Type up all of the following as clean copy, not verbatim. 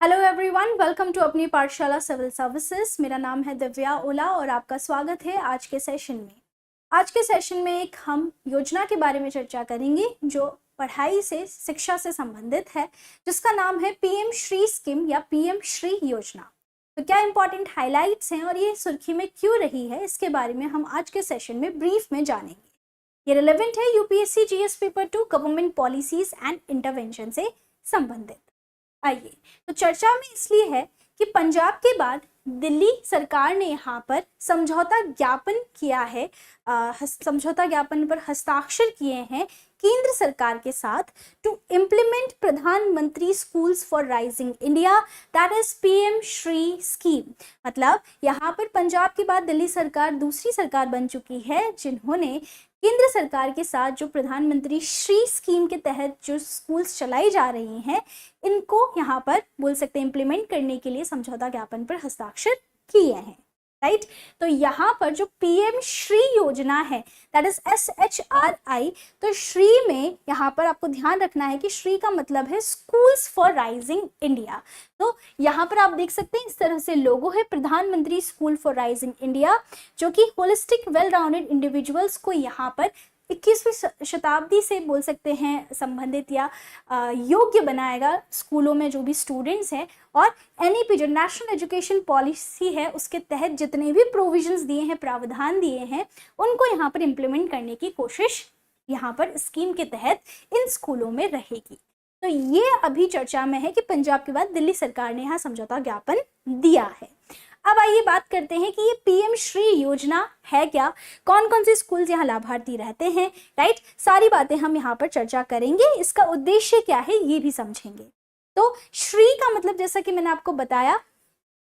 Hello everyone, welcome to अपनी पाठशाला civil services. मेरा नाम है दिव्या ओला और आपका स्वागत है आज के सेशन में। आज के सेशन में एक हम योजना के बारे में चर्चा करेंगे जो पढ़ाई से, शिक्षा से संबंधित है, जिसका नाम है पीएम श्री स्कीम या पीएम श्री योजना। तो क्या इंपॉर्टेंट हाइलाइट्स हैं और ये सुर्खी में क्यों रही है, इसके बारे में हम आज के सेशन में ब्रीफ में जानेंगे। ये रिलेवेंट है UPSC GS paper 2 government policies and intervention से संबंधित। आइए, तो चर्चा में इसलिए है कि पंजाब के बाद दिल्ली सरकार ने यहाँ पर समझौता ज्ञापन किया है, समझौता ज्ञापन पर हस्ताक्षर किए हैं केंद्र सरकार के साथ टू इम्प्लीमेंट प्रधानमंत्री schools for rising India, that is PM Shri scheme. मतलब यहाँ पर पंजाब के बाद दिल्ली सरकार दूसरी सरकार बन चुकी है जिन्होंने केंद्र सरकार के साथ जो प्रधानमंत्री श्री स्कीम के तहत जो स्कूल्स चलाई जा रही हैं, इनको यहाँ पर बोल सकते हैं इम्प्लीमेंट करने के लिए समझौता ज्ञापन पर हस्ताक्षर किए हैं, राइट। तो यहाँ पर जो पीएम श्री योजना है, दैट इज SHRI, तो श्री में यहाँ पर आपको ध्यान रखना है कि श्री का मतलब है स्कूल्स फॉर राइजिंग इंडिया। तो यहाँ पर आप देख सकते हैं इस तरह से लोगो है, प्रधानमंत्री स्कूल फॉर राइजिंग इंडिया, जो कि होलिस्टिक वेल राउंडेड इंडिविजुअल्स को यहाँ पर 21वीं शताब्दी से बोल सकते हैं संबंधित या योग्य बनाएगा स्कूलों में जो भी स्टूडेंट्स हैं। और NEP जो नेशनल एजुकेशन पॉलिसी है उसके तहत जितने भी प्रोविजंस दिए हैं, प्रावधान दिए हैं, उनको यहाँ पर इम्प्लीमेंट करने की कोशिश यहाँ पर स्कीम के तहत इन स्कूलों में रहेगी। तो ये अभी चर्चा में है कि पंजाब के बाद दिल्ली सरकार ने यहाँ समझौता ज्ञापन दिया है। अब आइए बात करते हैं कि ये पीएम श्री योजना है क्या, कौन कौन से स्कूल्स यहाँ लाभार्थी रहते हैं, राइट। सारी बातें हम यहाँ पर चर्चा करेंगे, इसका उद्देश्य क्या है ये भी समझेंगे। तो श्री का मतलब जैसा कि मैंने आपको बताया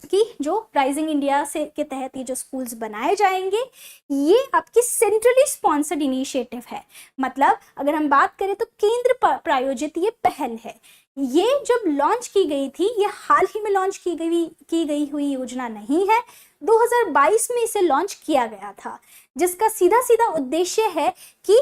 कि जो राइजिंग इंडिया से के तहत ये जो स्कूल्स बनाए जाएंगे, ये आपकी सेंट्रली स्पॉन्सर्ड इनिशिएटिव है। मतलब अगर हम बात करें तो केंद्र प्रायोजित ये पहल है। ये जब लॉन्च की गई थी, ये हाल ही में लॉन्च की गई हुई योजना नहीं है, 2022 में इसे लॉन्च किया गया था, जिसका सीधा सीधा उद्देश्य है कि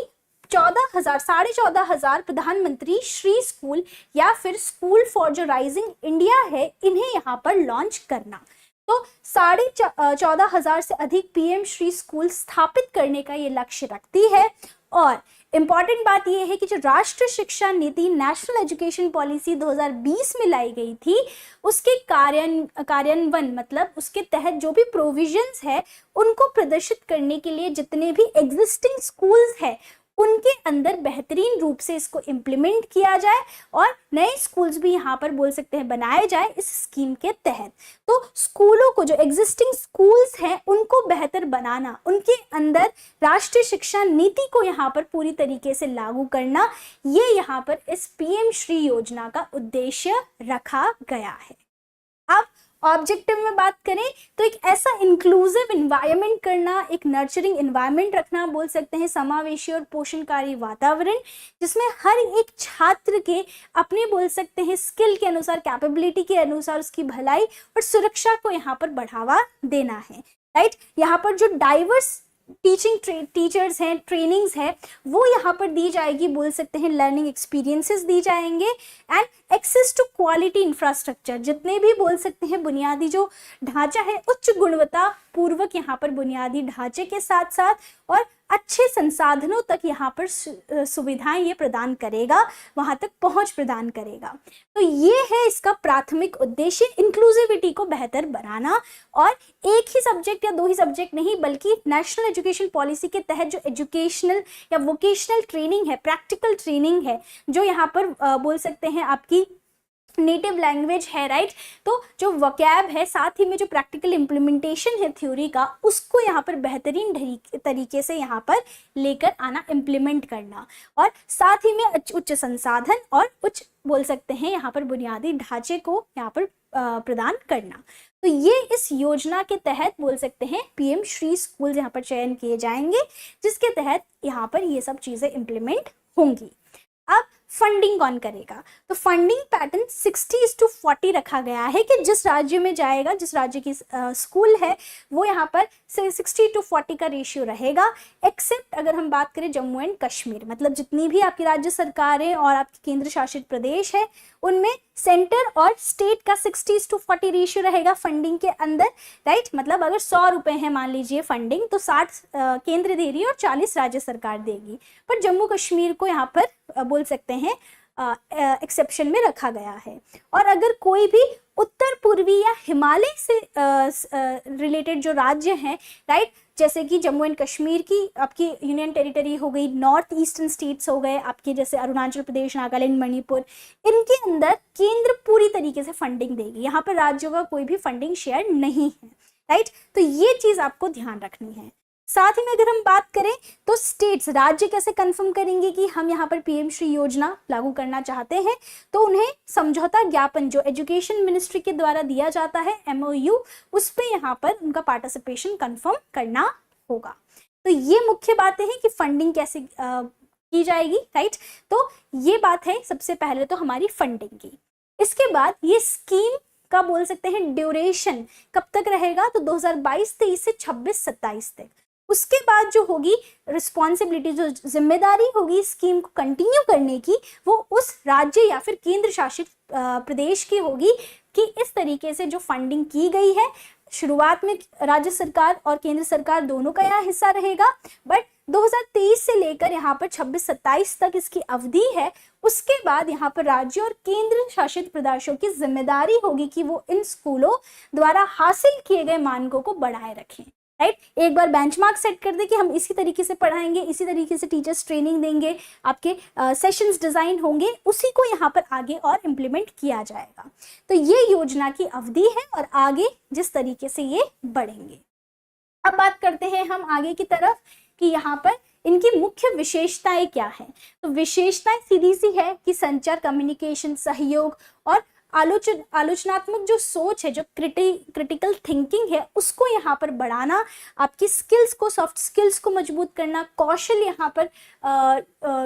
14,000 प्रधानमंत्री श्री स्कूल या फिर स्कूल फॉर जो राइजिंग इंडिया है, इन्हें यहाँ पर लॉन्च करना। तो 14,500 से अधिक पीएम श्री स्कूल स्थापित करने का ये लक्ष्य रखती है। और इम्पॉर्टेंट बात यह है कि जो राष्ट्रीय शिक्षा नीति नेशनल एजुकेशन पॉलिसी 2020 में लाई गई थी, उसके कार्यान्वयन मतलब उसके तहत जो भी प्रोविजंस है उनको प्रदर्शित करने के लिए जितने भी एग्जिस्टिंग स्कूल्स हैं उनके अंदर बेहतरीन रूप से इसको इम्प्लीमेंट किया जाए और नए स्कूल्स भी यहाँ पर बोल सकते हैं बनाए जाए इस स्कीम के तहत। तो स्कूलों को, जो एग्जिस्टिंग स्कूल्स हैं, उनको बेहतर बनाना, उनके अंदर राष्ट्रीय शिक्षा नीति को यहाँ पर पूरी तरीके से लागू करना, ये यहाँ पर इस पीएम श्री योजना का उद्देश्य रखा गया है। अब ऑब्जेक्टिव में बात करें तो एक ऐसा इंक्लूसिव इन्वायरमेंट करना, एक नर्चरिंग इन्वायरमेंट रखना, बोल सकते हैं समावेशी और पोषणकारी वातावरण, जिसमें हर एक छात्र के अपने बोल सकते हैं स्किल के अनुसार, कैपेबिलिटी के अनुसार उसकी भलाई और सुरक्षा को यहाँ पर बढ़ावा देना है, राइट। यहाँ पर जो डाइवर्स टीचर्स हैं, ट्रेनिंग्स है, वो यहाँ पर दी जाएगी, बोल सकते हैं लर्निंग एक्सपीरियंसेस दी जाएंगे and access to quality infrastructure, जितने भी बोल सकते हैं बुनियादी जो ढांचा है, उच्च गुणवत्ता पूर्वक यहाँ पर बुनियादी ढांचे के साथ साथ और अच्छे संसाधनों तक यहाँ पर सुविधाएं ये प्रदान करेगा, वहाँ तक पहुँच प्रदान करेगा। तो ये है इसका प्राथमिक उद्देश्य, इंक्लूसिविटी को बेहतर बनाना। और एक ही सब्जेक्ट या दो ही सब्जेक्ट नहीं, बल्कि नेशनल एजुकेशन पॉलिसी के तहत जो एजुकेशनल या वोकेशनल ट्रेनिंग है, प्रैक्टिकल ट्रेनिंग है, जो यहाँ पर बोल सकते हैं आपकी नेटिव लैंग्वेज है, राइट। तो जो वोकैब है, साथ ही में जो प्रैक्टिकल इम्प्लीमेंटेशन है थ्योरी का, उसको यहाँ पर बेहतरीन तरीके से यहाँ पर लेकर आना, इम्प्लीमेंट करना, और साथ ही में उच्च संसाधन और उच्च बोल सकते हैं यहाँ पर बुनियादी ढांचे को यहाँ पर प्रदान करना। तो ये इस योजना के तहत बोल सकते हैं पीएम श्री स्कूल यहाँ पर चयन किए जाएंगे, जिसके तहत यहाँ पर ये सब चीज़ें इम्प्लीमेंट होंगी। अब फंडिंग कौन करेगा? तो फंडिंग पैटर्न 60:40 रखा गया है कि जिस राज्य में जाएगा, जिस राज्य की स्कूल है, वो यहाँ पर 60:40 का रेशियो रहेगा। एक्सेप्ट अगर हम बात करें जम्मू एंड कश्मीर, मतलब जितनी भी आपकी राज्य सरकारें और आपकी केंद्र शासित प्रदेश है, उनमें सेंटर और स्टेट का 60:40 रेशियो रहेगा फंडिंग के अंदर, राइट। मतलब अगर 100 रुपए है मान लीजिए फंडिंग, तो 60 केंद्र दे रही है और 40 राज्य सरकार देगी। पर जम्मू कश्मीर को यहाँ पर बोल सकते हैं एक्सेप्शन में रखा गया है। और अगर कोई भी उत्तर पूर्वी या हिमालय से रिलेटेड जो राज्य हैं, राइट, जैसे कि जम्मू एंड कश्मीर की आपकी यूनियन टेरिटरी हो गई, नॉर्थ ईस्टर्न स्टेट्स हो गए आपके जैसे अरुणाचल प्रदेश, नागालैंड, मणिपुर, इनके अंदर केंद्र पूरी तरीके से फंडिंग देगी, यहाँ पर राज्यों का कोई भी फंडिंग शेयर नहीं है, राइट। तो ये चीज आपको ध्यान रखनी है। साथ ही में अगर हम बात करें तो स्टेट्स, राज्य कैसे कंफर्म करेंगे कि हम यहाँ पर पीएम श्री योजना लागू करना चाहते हैं, तो उन्हें समझौता ज्ञापन जो एजुकेशन मिनिस्ट्री के द्वारा दिया जाता है MOU, उस पे यहाँ पर उनका पार्टिसिपेशन कंफर्म करना होगा। तो ये मुख्य बातें हैं कि फंडिंग कैसे की जाएगी, राइट। तो ये बात है सबसे पहले तो हमारी फंडिंग की। इसके बाद ये स्कीम का बोल सकते हैं ड्यूरेशन कब तक रहेगा, तो 2022-23 से 26-27 तक। उसके बाद जो होगी रिस्पॉन्सिबिलिटी, जो जिम्मेदारी होगी स्कीम को कंटिन्यू करने की, वो उस राज्य या फिर केंद्र शासित प्रदेश की होगी कि इस तरीके से जो फंडिंग की गई है, शुरुआत में राज्य सरकार और केंद्र सरकार दोनों का यहाँ हिस्सा रहेगा, बट 2023 से लेकर यहाँ पर 26-27 तक इसकी अवधि है। उसके बाद यहाँ पर राज्य और केंद्र शासित प्रदेशों की जिम्मेदारी होगी कि वो इन स्कूलों द्वारा हासिल किए गए मानकों को बढ़ाए रखें, राइट। एक बार बेंचमार्क सेट कर दे कि हम इसी तरीके से पढ़ाएंगे, इसी तरीके से टीचर्स ट्रेनिंग देंगे, आपके सेशंस डिजाइन होंगे, उसी को यहाँ पर आगे और इम्प्लीमेंट किया जाएगा। तो ये योजना की अवधि है और आगे जिस तरीके से ये बढ़ेंगे। अब बात करते हैं हम आगे की तरफ कि यहाँ पर इनकी मुख्य विशेषताएं क्या हैं। तो विशेषताएं सीधी सी है कि संचार, कम्युनिकेशन, सहयोग और आलोचनात्मक जो सोच है, जो क्रिटिकल थिंकिंग है, उसको यहाँ पर बढ़ाना, आपकी स्किल्स को, सॉफ्ट स्किल्स को मजबूत करना, कौशल यहाँ पर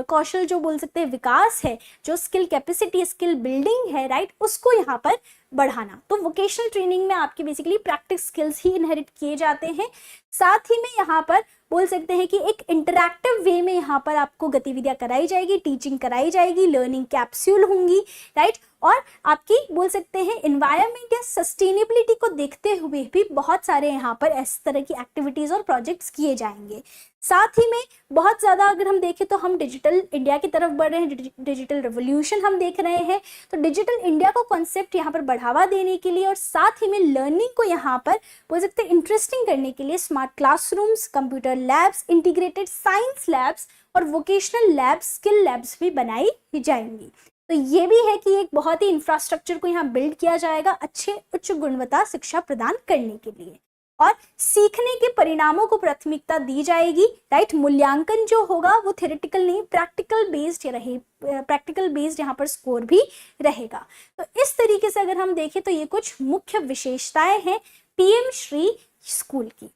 कौशल जो बोल सकते हैं विकास है, जो स्किल कैपेसिटी, स्किल बिल्डिंग है, राइट, उसको यहाँ पर बढ़ाना। तो वोकेशनल ट्रेनिंग में आपकी बेसिकली प्रैक्टिस स्किल्स ही इनहेरिट किए जाते हैं। साथ ही में यहाँ पर बोल सकते हैं कि एक इंटरैक्टिव वे में यहाँ पर आपको गतिविधियां कराई जाएगी, टीचिंग कराई जाएगी, लर्निंग कैप्सूल होंगी, राइट। और आपकी बोल सकते हैं एनवायरनमेंट या सस्टेनेबिलिटी को देखते हुए भी बहुत सारे यहाँ पर इस तरह की एक्टिविटीज और प्रोजेक्ट्स किए जाएंगे। साथ ही में बहुत ज़्यादा अगर हम देखें तो हम डिजिटल इंडिया की तरफ बढ़ रहे हैं, डिजिटल रिवोल्यूशन हम देख रहे हैं। तो डिजिटल इंडिया को कॉन्सेप्ट यहाँ पर बढ़ावा देने के लिए और साथ ही में लर्निंग को यहाँ पर बोल सकते हैं इंटरेस्टिंग करने के लिए smart classrooms, computer labs, integrated science labs और वोकेशनल लैब्स, स्किल लैब्स भी बनाई जाएंगी। तो ये भी है कि एक बहुत ही इंफ्रास्ट्रक्चर को यहाँ बिल्ड किया जाएगा अच्छे उच्च गुणवत्ता शिक्षा प्रदान करने के लिए। और सीखने के परिणामों को प्राथमिकता दी जाएगी, राइट। मूल्यांकन जो होगा वो थ्योरेटिकल नहीं, प्रैक्टिकल बेस्ड रहे, प्रैक्टिकल बेस्ड यहाँ पर स्कोर भी रहेगा। तो इस तरीके से अगर हम देखें तो ये कुछ मुख्य विशेषताएं हैं पीएम श्री स्कूल की।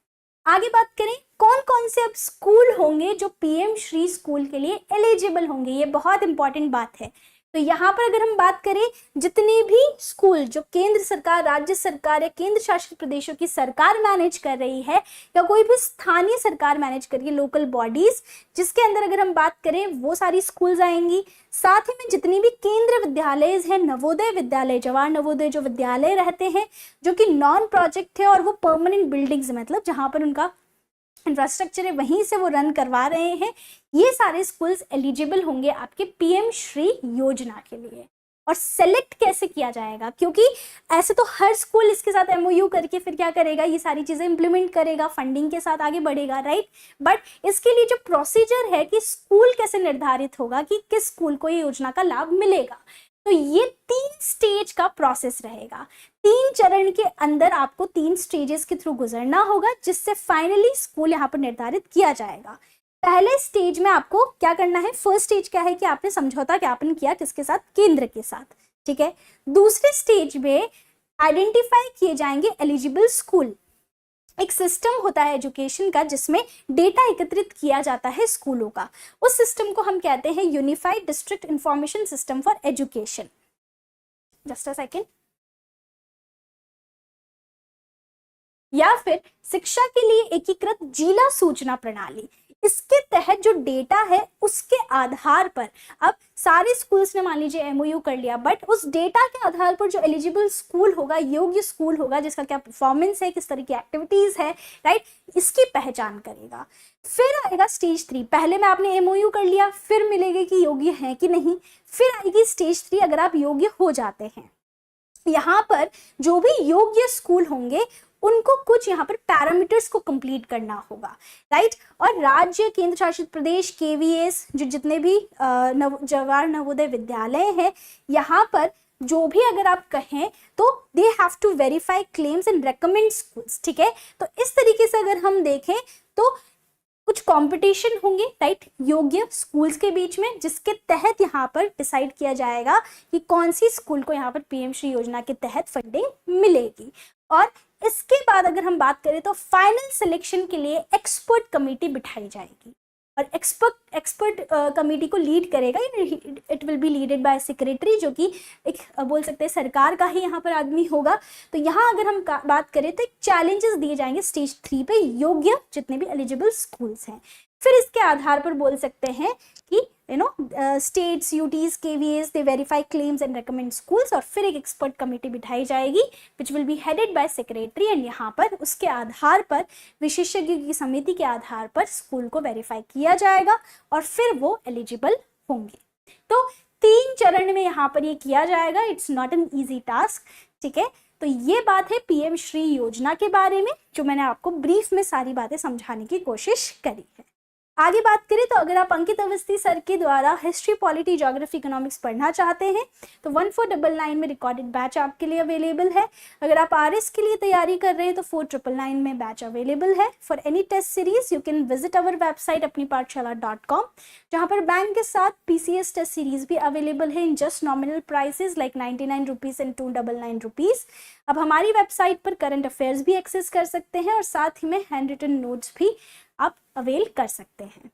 आगे बात करें कौन कौन से अब स्कूल होंगे जो पीएम श्री स्कूल के लिए एलिजिबल होंगे, ये बहुत इंपॉर्टेंट बात है। तो यहाँ पर अगर हम बात करें जितने भी स्कूल जो केंद्र सरकार, राज्य सरकार या केंद्र शासित प्रदेशों की सरकार मैनेज कर रही है या कोई भी स्थानीय सरकार मैनेज कर रही है, लोकल बॉडीज, जिसके अंदर अगर हम बात करें वो सारी स्कूल्स आएंगी। साथ ही में जितनी भी केंद्र विद्यालय हैं, नवोदय विद्यालय, जवाहर नवोदय जो विद्यालय रहते हैं जो कि नॉन प्रोजेक्ट है और वो परमानेंट बिल्डिंग्स, मतलब जहाँ पर उनका इंफ्रास्ट्रक्चर है वहीं से वो रन करवा रहे हैं, ये सारे स्कूल्स एलिजिबल होंगे आपके पीएम श्री योजना के लिए। और सेलेक्ट कैसे किया जाएगा, क्योंकि ऐसे तो हर स्कूल इसके साथ MOU करके फिर क्या करेगा, ये सारी चीजें इंप्लीमेंट करेगा, फंडिंग के साथ आगे बढ़ेगा, राइट। बट इसके लिए जो प्रोसीजर है कि स्कूल कैसे निर्धारित होगा कि किस स्कूल को ये योजना का लाभ मिलेगा, तो ये 3 स्टेज का प्रोसेस रहेगा। 3 चरण के अंदर आपको 3 स्टेजेस के थ्रू गुजरना होगा, जिससे फाइनली स्कूल यहाँ पर निर्धारित किया जाएगा। पहले स्टेज में आपको क्या करना है, फर्स्ट स्टेज क्या है कि आपने समझौता ज्ञापन किया किसके साथ, केंद्र के साथ, ठीक है। दूसरे स्टेज में आइडेंटिफाई किए जाएंगे एलिजिबल स्कूल। एक सिस्टम होता है एजुकेशन का जिसमें डेटा एकत्रित किया जाता है स्कूलों का, उस सिस्टम को हम कहते हैं unified district information system for education. Just a second. या फिर शिक्षा के लिए एकीकृत जिला सूचना प्रणाली, इसके तहत जो डेटा है उसके आधार पर अब सारे स्कूल्स ने मान लीजिए एमओयू कर लिया, बट उस डेटा के आधार पर जो एलिजिबल स्कूल होगा, योग्य स्कूल होगा, जिसका क्या परफॉर्मेंस है, किस तरह की एक्टिविटीज है, राइट, इसकी पहचान करेगा। फिर आएगा स्टेज 3। पहले में आपने एमओयू कर लिया, फिर मिलेगा कि योग्य है कि नहीं। फिर आएगी स्टेज 3, अगर आप योग्य हो जाते हैं। यहाँ पर जो भी योग्य स्कूल होंगे उनको कुछ यहाँ पर पैरामीटर्स को कंप्लीट करना होगा, राइट। और राज्य केंद्र शासित प्रदेश केवीएस जो जितने भी जवाहर नवोदय विद्यालय हैं, यहाँ पर जो भी अगर आप कहें तो they have to verify claims and recommend schools, ठीक है। तो इस तरीके से अगर हम देखें तो कुछ कंपटीशन होंगे, राइट, योग्य स्कूल्स के बीच में, जिसके तहत यहाँ पर डिसाइड किया जाएगा कि कौन सी स्कूल को यहाँ पर पीएम श्री योजना के तहत फंडिंग मिलेगी। और इसके बाद अगर हम बात करें तो फाइनल सिलेक्शन के लिए एक्सपर्ट कमेटी बिठाई जाएगी, और एक्सपर्ट कमेटी को लीड करेगा, it will be leaded by secretary, जो कि एक बोल सकते हैं सरकार का ही यहाँ पर आदमी होगा। तो यहाँ अगर हम बात करें तो एक चैलेंजेस दिए जाएंगे स्टेज 3 पे योग्य जितने भी एलिजिबल स्कूल्स हैं। फिर इसके आधार पर बोल सकते हैं कि states, UTs, KVS they verify claims and recommend schools, और फिर एक एक्सपर्ट कमेटी बिठाई जाएगी which will be headed by secretary, and यहाँ पर उसके आधार पर विशेषज्ञों की समिति के आधार पर स्कूल को वेरीफाई किया जाएगा और फिर वो एलिजिबल होंगे। तो 3 चरण में यहाँ पर ये किया जाएगा। It's not an easy task, ठीक है। तो ये बात है पीएम श्री योजना के बारे में, जो मैंने आपको ब्रीफ में सारी बातें समझाने की कोशिश करी है। आगे बात करें तो अगर आप अंकित अवस्थी सर के द्वारा हिस्ट्री, पॉलिटी, ज्योग्राफी, इकोनॉमिक्स पढ़ना चाहते हैं तो 1499 में रिकॉर्डेड बैच आपके लिए अवेलेबल है। अगर आप आरएस के लिए तैयारी कर रहे हैं तो 4999 में बैच अवेलेबल है। For any test series you can visit our website apnipathshala.com, जहाँ पर बैंक के साथ पीसीएस टेस्ट सीरीज भी अवेलेबल है in just nominal prices like 99 rupees and 299 rupees. अब हमारी वेबसाइट पर करंट अफेयर्स भी एक्सेस कर सकते हैं और साथ ही में हैंड रिटन नोट्स भी आप अवेल कर सकते हैं।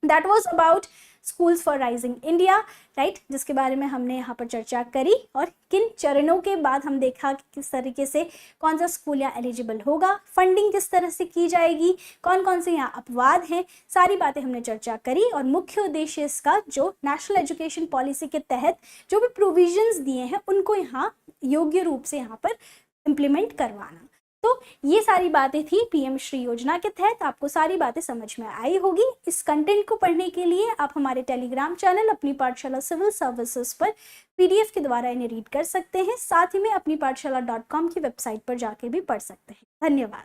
That was about schools for rising India, right, जिसके बारे में हमने यहाँ पर चर्चा करी और किन चरणों के बाद हम देखा कि किस तरीके से कौन सा स्कूल यहाँ एलिजिबल होगा, फंडिंग किस तरह से की जाएगी, कौन कौन से यहाँ अपवाद हैं, सारी बातें हमने चर्चा करी। और मुख्य उद्देश्य इसका जो नेशनल एजुकेशन पॉलिसी के तहत जो भी प्रोविजंस दिए हैं उनको यहाँ योग्य रूप से यहाँ पर इम्प्लीमेंट करवाना। तो ये सारी बातें थी पीएम श्री योजना के तहत। आपको सारी बातें समझ में आई होगी। इस कंटेंट को पढ़ने के लिए आप हमारे टेलीग्राम चैनल अपनी पाठशाला सिविल सर्विसेज पर पीडीएफ के द्वारा इन्हें रीड कर सकते हैं। साथ ही में अपनी पाठशाला.com की वेबसाइट पर जाके भी पढ़ सकते हैं। धन्यवाद।